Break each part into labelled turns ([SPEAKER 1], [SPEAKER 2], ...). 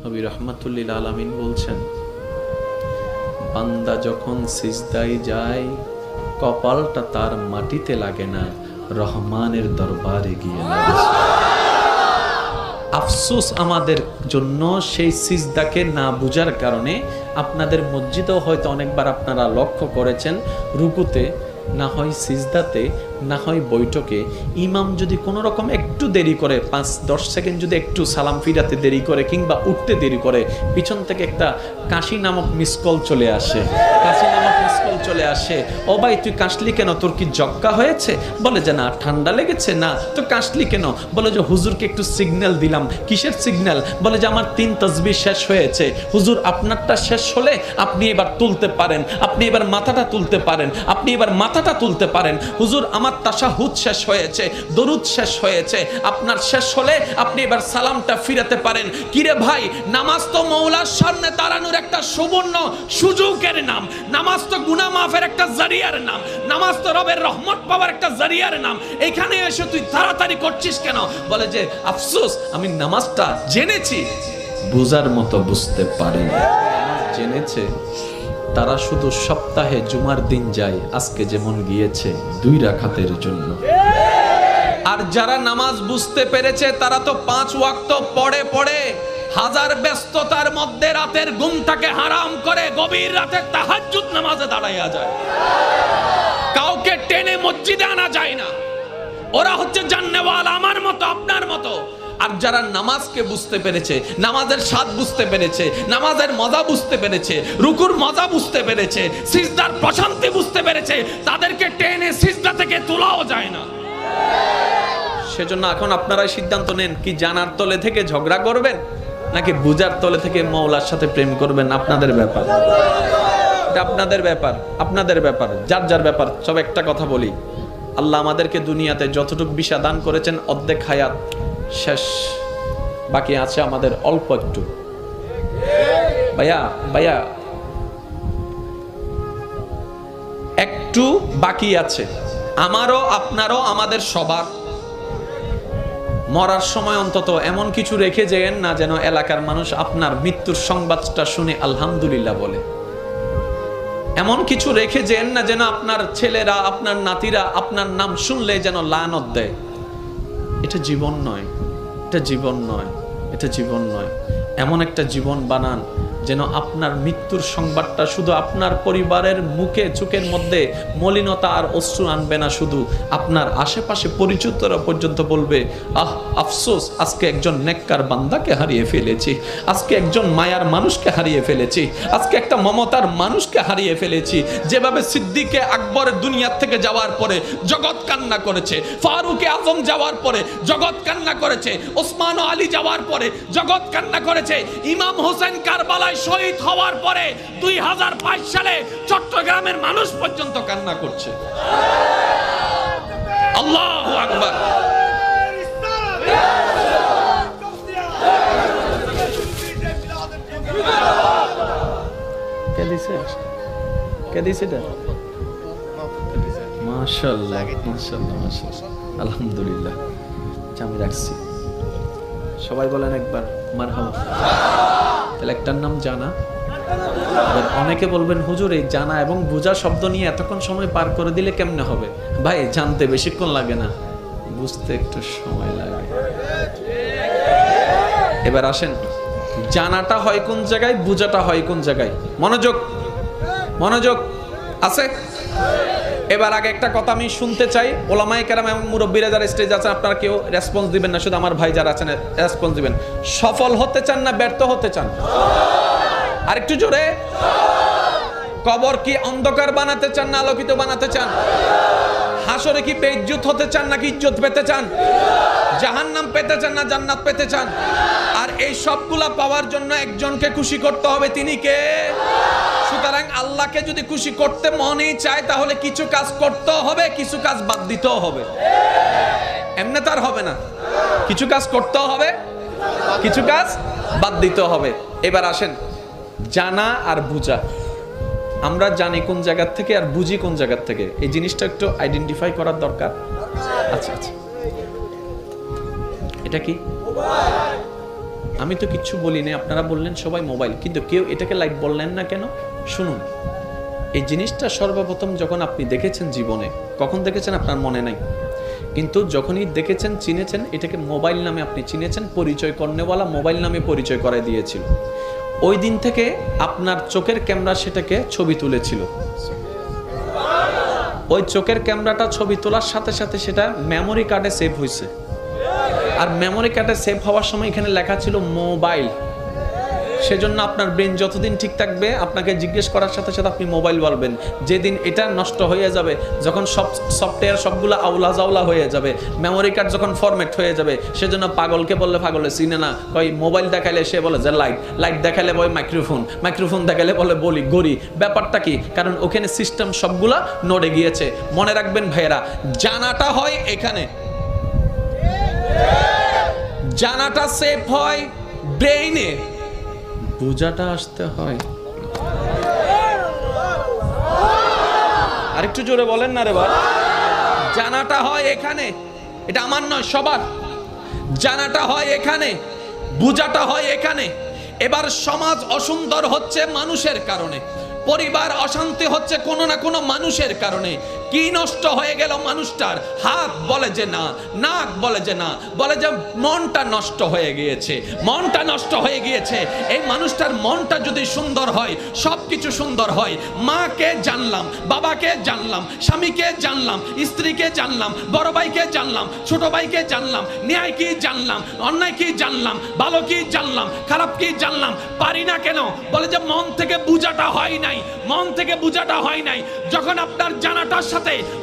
[SPEAKER 1] নবী রাহমাতুল্লিল আলামিন বলছেন, বান্দা যখন সিজদায় যায় কপালটা তার মাটিতে লাগে না, রহমানের দরবারে গিয়ে লাগে। আফসোস আমাদের জন্য সেই সিজদাকে না বুঝার কারণে। আপনাদের মসজিদেও হয়তো অনেকবার আপনারা লক্ষ্য করেছেন, রুকুতে না হয় সিজদাতে না হয় বৈঠকে ইমাম যদি কোনো রকম একটু দেরি করে, 5-10 সেকেন্ড যদি একটু সালাম ফিরাতে দেরি করে কিংবা উঠতে দেরি করে, পিছন থেকে একটা কাশি নামক মিসকল চলে আসে। চলে আসে, ও ভাই তুই কাশলি কেন, তোর কি জক্কা হয়েছে? বলে যে না, ঠান্ডা লেগেছে। না তো কাশলি কেন? বলে যে হুজুরকে একটু সিগন্যাল দিলাম। কিসের সিগন্যাল? বলে যে আমার 3 তাসবিহ শেষ হয়েছে। হুজুর আপনারটা শেষ হলে আপনি এবার তুলতে পারেন, আপনি এবার মাথাটা তুলতে পারেন, আপনি এবার মাথাটা তুলতে পারেন। হুজুর আমার তাশাহুদ শেষ হয়েছে, দরুদ শেষ হয়েছে, আপনার শেষ হলে আপনি এবার সালামটা ফিরাতে পারেন। কিরে ভাই, নামাজ তো মওলার সামনে দাঁড়ানোর একটা সুবর্ণ সুযোগের নাম, নামাজ তো গুনাহ মাফের একটা জারিয়ার নাম, নামাজ তো রবের রহমত পাওয়ার একটা জারিয়ার নাম। এখানে এসে তুই তাড়াতাড়ি করছিস কেন? বলে যে আফসোস, আমি নামাজটা জেনেছি, বুঝার মতো বুঝতে পারিনি। জেনেছে তারা শুধু সপ্তাহে জুমার দিন যায়, আজকে যেমন গিয়েছে 2 রাকাতের জন্য। আর যারা নামাজ বুঝতে পেরেছে তারা তো 5 ওয়াক্ত পড়ে পড়ে হাজার ব্যস্ততার মধ্যে রাতের ঘুমটাকে হারাম করে গভীর রাতে তাহাজ্জুদ নামাজে দাঁড়াইয়া যায়। কাউকে টেনে মসজিদে আনা যায় না। ওরা হচ্ছে জান্নেওয়ালা, আমার মতো আপনার মতো। আর যারা নামাজকে বুঝতে পেরেছে, নামাজের স্বাদ বুঝতে পেরেছে, নামাজের মজা বুঝতে পেরেছে, রুকুর মজা বুঝতে পেরেছে, সিজদার প্রশান্তি বুঝতে পেরেছে, তাদেরকে টেনে সিজদা থেকে তোলাও যায় না। সেজন্য এখন আপনারাই সিদ্ধান্ত নেন, কি জানার তলে থেকে ঝগড়া করবেন নাকি বুঝার তলে থেকে মওলার সাথে প্রেম করবেন। আপনাদের ব্যাপার, এটা আপনাদের ব্যাপার, আপনাদের ব্যাপার, যার যার ব্যাপার। সব একটা কথা বলি, আল্লাহ আমাদেরকে দুনিয়াতে যতটুকু বিশা দান করেছেন, অর্ধেক হায়াত শেষ, বাকি আছে আমাদের অল্প একটু। ভাইয়া একটু বাকি আছে, আমারও আপনারও, আমাদের সবার। মরার সময় অন্তত এমন কিছু রেখে যেন না যেন এলাকার মানুষ আপনার মৃত্যুর সংবাদটা শুনে আলহামদুলিল্লাহ বলে। এমন কিছু রেখে যেন না যেন আপনার ছেলেরা, আপনার নাতিরা আপনার নাম শুনলে যেন লানত দেয়। এটা জীবন নয়, এটা জীবন নয়, এটা জীবন নয়। এমন একটা জীবন বানান যেন আপনার মৃত্যুর সংবাদটা শুধু আপনার পরিবারের মুখে চোখের মধ্যে মলিনতা আর অশ্রু আনবে না, শুধু আপনার আশেপাশে পরিচিতরা পর্যন্ত বলবে, আহ আফসোস, আজকে একজন নেককার বান্দাকে হারিয়ে ফেলেছি, আজকে একজন মায়ার মানুষকে হারিয়ে ফেলেছি, আজকে একটা মমতার মানুষকে হারিয়ে ফেলেছি। যেভাবে সিদ্দিকে আকবর দুনিয়ার থেকে যাওয়ার পরে জগৎ কান্না করেছে, ফারুকে আজম যাওয়ার পরে জগৎ কান্না করেছে, ওসমান ও আলী যাওয়ার পরে জগৎ কান্না করেছে, ইমাম হোসেন কারবালায় শহীদ হওয়ার পরে 2022 সালে চট্টগ্রামের মানুষ পর্যন্ত কান্না করছে। আল্লাহু আকবার। কে দিছে এটা? মাশাআল্লাহ, মাশাআল্লাহ, মাশাআল্লাহ, আলহামদুলিল্লাহ। আমি রাখছি, সবাই বলেন একবার মারহাবা। তাহলে একটার নাম জানা। অনেকে বলবেন হুজুর এই জানা এবং বুঝা শব্দ নিয়ে এতক্ষণ সময় পার করে দিলে কেমনে হবে? ভাই জানতে বেশিক্ষণ লাগে না, বুঝতে একটু সময় লাগে। এবার আসেন, জানাটা হয় কোন জায়গায়, বুঝাটা হয় কোন জায়গায়। মনোযোগ, মনোযোগ আছে। এবার আগে একটা কথা আমি শুনতে চাই, ওলামায়ে কেরাম এবং মুরব্বীরা যারা স্টেজ আছেন আপনারা কেউ রেসপন্স দিবেন না, শুধু আমার ভাই যারা আছেন রেসপন্স দিবেন। সফল হতে চান না ব্যর্থ হতে চান? আর একটু জোরে। কবর কি অন্ধকার বানাতে চান না আলোকিত বানাতে চান? হাসরে কি বেইজ্জত হতে চান নাকি ইজ্জত পেতে চান? জাহান্নাম পেতে চান না জান্নাত পেতে চান? আর এই সবগুলা পাওয়ার জন্য একজনকে খুশি করতে হবে, তিনি কে? সুতরাং আল্লাহকে যদি খুশি করতে মনেই চায় তাহলে কিছু কাজ করতে হবে, কিছু কাজ বাদ দিতেও হবে। এমনি তার হবে না, কিছু কাজ করতে হবে, কিছু কাজ বাদ দিতে হবে। এবার আসেন, জানা আর বুঝা। আমরা জানি কোন জায়গা থেকে আর বুঝি কোন জায়গা থেকে, এই জিনিসটা একটু আইডেন্টিফাই করার দরকার। আচ্ছা আচ্ছা, এটা কি আমি তো কিচ্ছু বলি না, আপনারা বললেন সবাই মোবাইল, কিন্তু কেউ এটাকে লাইট বললেন না কেন? শুনুন, এই জিনিসটা সর্বপ্রথম যখন আপনি দেখেছেন জীবনে, কখন দেখেছেন আপনার মনে নাই, কিন্তু যখনই দেখেছেন, চিনেছেন, এটাকে মোবাইল নামে আপনি চিনেছেন, পরিচয় করনেওয়ালা মোবাইল নামে পরিচয় করাই দিয়েছিল। ওই দিন থেকে আপনার চোখের ক্যামেরা সেটাকে ছবি তুলেছিল। ওই চোখের ক্যামেরাটা ছবি তোলার সাথে সাথে সেটা মেমোরি কার্ডে সেভ হয়েছে, আর মেমোরি কার্ডে সেভ হওয়ার সময় এখানে লেখা ছিল মোবাইল। সেজন্য আপনার ব্রেন যতদিন ঠিক থাকবে, আপনাকে জিজ্ঞেস করার সাথে সাথে আপনি মোবাইল বলবেন। যেদিন এটা নষ্ট হয়ে যাবে, যখন সব সফটওয়্যার সবগুলো আউলা জাউলা হয়ে যাবে, মেমোরি কার্ড যখন ফরম্যাট হয়ে যাবে, সেজন্য পাগলকে বললে পাগলে চিনে না, কই মোবাইল দেখাইলে সে বলে যে লাইট, লাইট দেখাইলে বলে মাইক্রোফোন, মাইক্রোফোন দেখাইলে বলে বলি গড়ি। ব্যাপারটা কি? কারণ ওখানে সিস্টেম সবগুলা নড়ে গিয়েছে। মনে রাখবেন ভাইয়েরা, জানাটা হয় এখানে, জানাটা সেভ হয় ব্রেইনে, বোঝাটা আসতে হয়। আরেকটু জোরে বলেন না রে ভাই। জানাটা হয় এখানে, এটা আমার নয়, সবার। জানাটা হয় এখানে, বোঝাটা হয় এখানে। এবার সমাজ অসুন্দর হচ্ছে মানুষের কারণে, পরিবার অশান্তি হচ্ছে কোনো না কোনো মানুষের কারণে। কি নষ্ট হয়ে গেল মানুষটার? হাত বলে যে না, নাক বলে যে না, বলে যে মনটা নষ্ট হয়ে গিয়েছে, মনটা নষ্ট হয়ে গিয়েছে। এই মানুষটার মনটা যদি সুন্দর হয়, সব কিছু সুন্দর হয়। মাকে জানলাম, বাবাকে জানলাম, স্বামীকে জানলাম, স্ত্রীকে জানলাম, বড় ভাইকে জানলাম, ছোট ভাইকে জানলাম, ন্যায় কি জানলাম, অন্যায় কি জানলাম, ভালো কি জানলাম, খারাপ কি জানলাম। পারি না কেন? বলে যে মন থেকে বুঝাটা হয় নাই, মন থেকে বুঝাটা হয় নাই। যখন আপনার জানাটার সাথে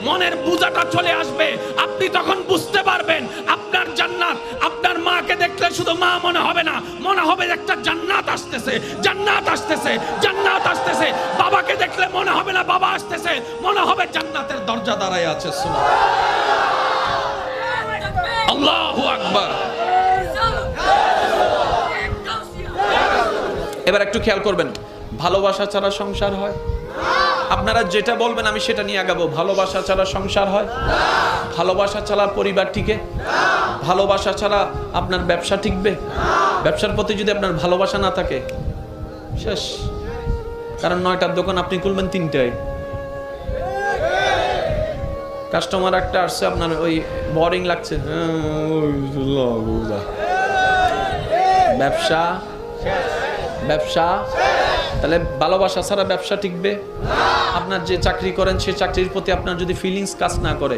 [SPEAKER 1] মনের বুঝাটা চলে আসবে, আপনি তখন বুঝতে পারবেন আপনার জান্নাত। আপনার মাকে দেখলে শুধু মা মনে হবে না, মনে হবে একটা জান্নাত আসতেছে, জান্নাত আসতেছে, জান্নাত আসতেছে। বাবাকে দেখলে মনে হবে না বাবা আসতেছে, মনে হবে জান্নাতের দরজা দাঁড়ায় আছে। আল্লাহু আকবার। এবার একটু খেয়াল করবেন, ভালোবাসা ছাড়া সংসার হয়? আপনারা যেটা বলবেন আমি সেটা নিয়ে আগাবো। ভালোবাসা ছাড়া সংসার হয়? ভালোবাসা ছাড়া পরিবার টিকে? ভালোবাসা ছাড়া আপনার ব্যবসা টিকবে? ব্যবসার প্রতি যদি আপনার ভালোবাসা না থাকে, শেষ। কারণ 9টার দোকান আপনি খুলবেন 3টায়, কাস্টমার একটা আসছে, আপনার ওই বোরিং লাগছে, ব্যবসা ব্যবসা। তাহলে ভালোবাসা ছাড়া ব্যবসা টিকবে? আপনার যে চাকরি করেন সেই চাকরির প্রতি আপনার যদি ফিলিংস কাজ না করে,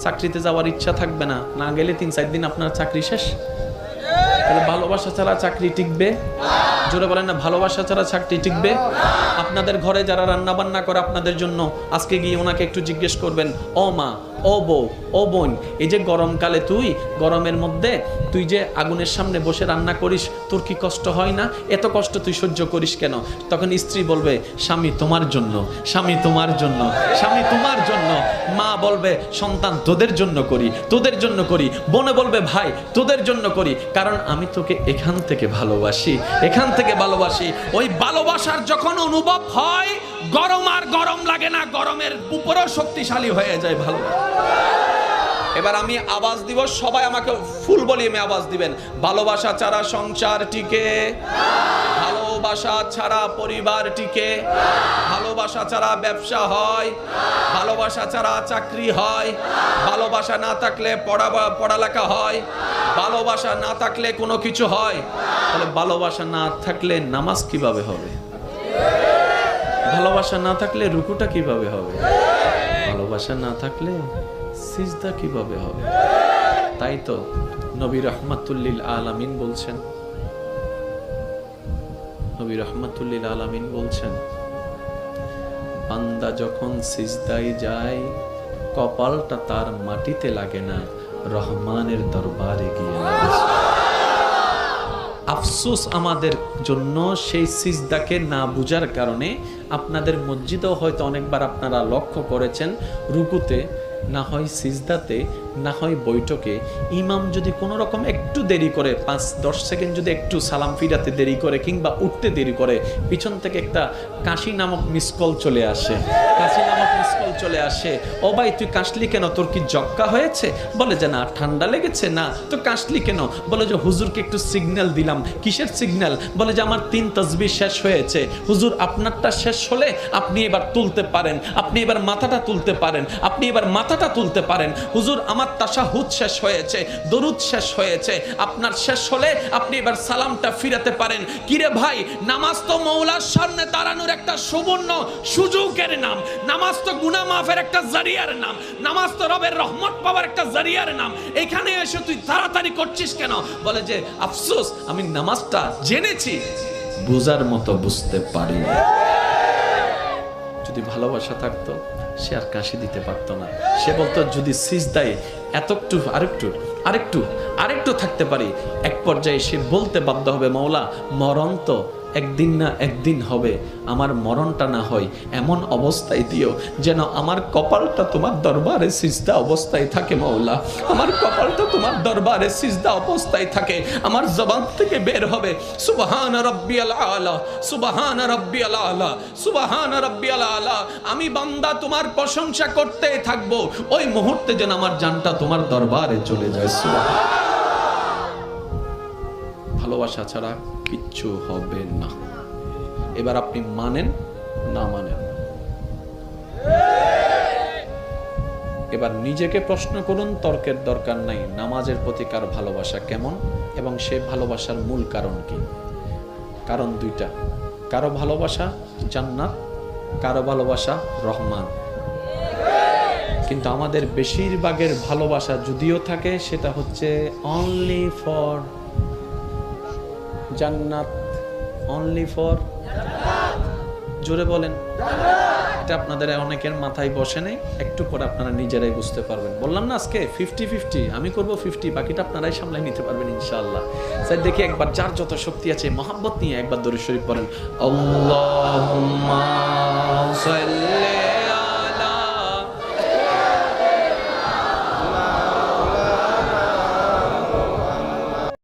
[SPEAKER 1] চাকরিতে যাওয়ার ইচ্ছা থাকবে না, না গেলে 3-4 দিন আপনার চাকরি শেষ। তাহলে ভালোবাসা ছাড়া চাকরি টিকবে? জোরে বলেন না, ভালোবাসা ছাড়া চাকরি টিকবে? আপনাদের ঘরে যারা রান্না বান্না করে আপনাদের জন্য, আজকে গিয়ে ওনাকে একটু জিজ্ঞেস করবেন, ও মা, ও বউ, ও বোন, এই যে গরমকালে তুই গরমের মধ্যে তুই যে আগুনের সামনে বসে রান্না করিস, তোর কি কষ্ট হয় না? এত কষ্ট তুই সহ্য করিস কেন? তখন স্ত্রী বলবে, স্বামী তোমার জন্য, স্বামী তোমার জন্য, স্বামী তোমার জন্য। মা বলবে, সন্তান তোদের জন্য করি, তোদের জন্য করি। বোনে বলবে, ভাই তোদের জন্য করি, কারণ আমি তোকে এখান থেকে ভালোবাসি, এখান থেকে ভালোবাসি। ওই ভালোবাসার যখন অনুভব হয়, গরম আর গরম লাগে না, গরমের উপরেও শক্তিশালী হয়ে যায় ভালোবাসা। এবার আমি আওয়াজ দিব, সবাই আমাকে ফুল ভলিউমে আওয়াজ দিবেন। ভালোবাসা ছাড়া সংসার টিকে, ভালোবাসা ছাড়া পরিবার টিকে, ভালোবাসা ছাড়া ব্যবসা হয়, ভালোবাসা ছাড়া চাকরি হয়, ভালোবাসা না থাকলে পড়ালেখা হয়, ভালোবাসা না থাকলে কোনো কিছু হয়। তাহলে ভালোবাসা না থাকলে নামাজ কিভাবে হবে? ভালোবাসা না থাকলে রুকুটা কিভাবে হবে? ভালোবাসা না থাকলে সিজদা কিভাবে হবে? তাই তো নবী রাহমাতুল্লিল আলামিন বলছেন, নবী রাহমাতুল্লিল আলামিন বলছেন, বান্দা যখন সিজদায় যায়, কপালটা তার মাটিতে লাগে না, রহমানের দরবারে গিয়ে লাগে। আফসোস আমাদের জন্য সেই সিজদাকে না বুঝার কারণে। আপনাদের মসজিদেও হয়তো অনেকবার আপনারা লক্ষ্য করেছেন, রুকুতে না হয় সিজদাতে না হয় বৈঠকে ইমাম যদি কোনো রকম একটু দেরি করে 5-10 সেকেন্ড যদি একটু সালাম ফিরাতে দেরি করে কিংবা উঠতে দেরি করে, পিছন থেকে একটা কাশি নামক মিসকল চলে আসে, কাশি নামক মিসকল চলে আসে, ও ভাই তুই কাশলি কেন, তোর কি জক্কা হয়েছে? বলে যে না ঠান্ডা লেগেছে। না তো কাশলি কেন? বলে যে হুজুরকে একটু সিগন্যাল দিলাম। কিসের সিগন্যাল? বলে যে আমার 3 তাসবিহ শেষ হয়েছে। হুজুর আপনারটা শেষ হলে আপনি এবার তুলতে পারেন, আপনি এবার মাথাটা তুলতে পারেন, আপনি এবার মাথাটা তুলতে পারেন। হুজুর আমার তাশাহুদ শেষ হয়েছে, দরুদ শেষ হয়েছে, আপনার শেষ হলে আপনি এবার সালামটা ফিরাতে পারেন। কিরে ভাই, নামাজ তো মওলার সামনে দাঁড়ানোর একটা সুবর্ণ সুযোগের নাম, নামাজ তো গুনাহ মাফের একটা জারিয়ার নাম, নামাজ তো রবের রহমত পাওয়ার একটা জারিয়ার নাম। এখানে এসে তুই তাড়াতাড়ি করছিস কেন? বলে যে আফসোস, আমি নামাজটা জেনেছি, বুঝার মতো বুঝতে পারি না। যদি ভালোবাসা থাকতো সে আর কাশি দিতে পারতো না। সে বলতো যদি সিজদায় এতটু আরেকটু থাকতে পারি। এক পর্যায়ে সে বলতে বাধ্য হবে, মওলা মরণ তো একদিন না একদিন হবে, আমার মরণটা না হয় এমন অবস্থায় দিও যেন আমার কপালটা তোমার দরবারে সিজদা অবস্থায় থাকে। মওলা আমার কপালটা তোমার দরবারে সিজদা অবস্থায় থাকে। আমার জবান থেকে বের হবে সুবহান রাব্বিয়াল আলা, সুবহান রাব্বিয়াল আলা, সুবহান রাব্বিয়াল আলা। আমি বান্দা তোমার প্রশংসা করতে থাকবো, ওই মুহূর্তে যেন আমার জানটা তোমার দরবারে চলে যায়। সুবহান। ভালোবাসা ছাড়া কিচ্ছু হবে না। এবার আপনি মানেন না মানেন, এবার নিজেকে প্রশ্ন করুন, তর্কের দরকার নাই। নামাজের প্রতি কার ভালোবাসা কেমন এবং সে ভালোবাসার মূল কারণ কি? কারণ দুইটা, কারো ভালোবাসা জান্নাত, কারো ভালোবাসা রহমান। কিন্তু আমাদের বেশিরভাগের ভালোবাসা যদিও থাকে সেটা হচ্ছে অনলি ফর জান্নাত, অনলি ফর, জোরে বলেন। এটা আপনাদের অনেকের মাথায় বসে নেই, একটু পরে আপনারা নিজেরাই বুঝতে পারবেন। বললাম না আজকে 50-50, আমি করব 50, বাকিটা আপনারাই সামলাই নিতে পারবেন ইনশাআল্লাহ। স্যার দেখি একবার যার যত শক্তি আছে মহব্বত নিয়ে একবার দরুদ শরীফ পড়েন। আল্লাহু